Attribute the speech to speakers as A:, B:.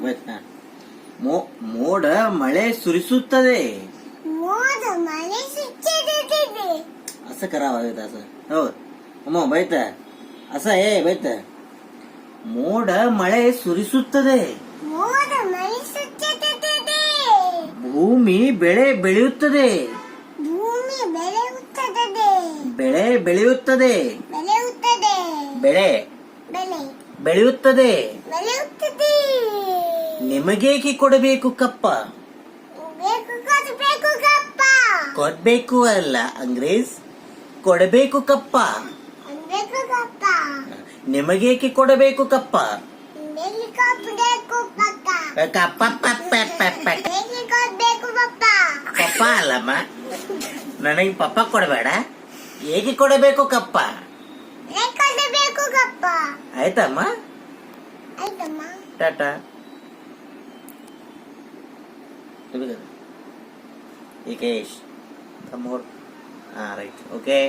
A: ಬೈತ ಮೋಡ ಮಳೆ ಸುರಿಸುತ್ತದೆ.
B: ಮೋಡ ಮಳೆ ಸುರಿಸುತ್ತದೆ.
A: ಅಸ ಕರಾವಾಗೈತ ಅಸ ಹೌದು ಅಮ್ಮ ಬೈತ ಅಸ ಬೈತ ಮೋಡ ಮಳೆ ಸುರಿಸುತ್ತದೆ.
B: ಮೋಡ ಮಳೆ ಸುರಿಸುತ್ತದೆ.
A: ಭೂಮಿ ಬೆಳೆ ಬೆಳೆಯುತ್ತದೆ.
B: ಭೂಮಿ ಬೆಳೆಯುತ್ತದೆ.
A: ಬೆಳೆ ಬೆಳೆಯುತ್ತದೆ.
B: ಬೆಳೆಯುತ್ತದೆ.
A: ಬೆಳೆ
B: ಬೆಳೆ
A: ಬೆಳೆಯುತ್ತದೆ.
B: ಬೆಳೆಯುತ್ತದೆ.
A: ನಿಮಗೇಕೆ ಕೊಡಬೇಕು ಕಪ್ಪ?
B: ಬೇಕು ಕೊಡಬೇಕು ಕಪ್ಪ.
A: ಕೊಡ್ಬೇಕು ಅಲ್ಲ ಅಂಗ್ರೇಜ್, ಕೊಡಬೇಕು ಕಪ್ಪ.
B: ಬೇಕು ಕಪ್ಪ.
A: ನಿಮಗೇಕೆ ಕೊಡಬೇಕು ಕಪ್ಪ?
B: ಬೇಕು ಕೊಡಬೇಕು ಪಕ್ಕ.
A: ಕಪ್ಪ ಪಪ್ಪ ಪಪ್ಪ
B: ಬೇಕು ಕೊಡಬೇಕು ಪಪ್ಪ.
A: ಪಪ್ಪ ಅಲ್ಲಮ್ಮ, ನನಗೆ ಪಪ್ಪ ಕೊಡಬೇಡ. ಹೇಗೆ ಕೊಡಬೇಕು ಕಪ್ಪ?
B: ಬೇಕು ಕೊಡಬೇಕು ಕಪ್ಪ.
A: ಆಯ್ತಮ್ಮ,
B: ಆಯ್ತಮ್ಮ.
A: Tata. Ikesh, come on. Right. Okay.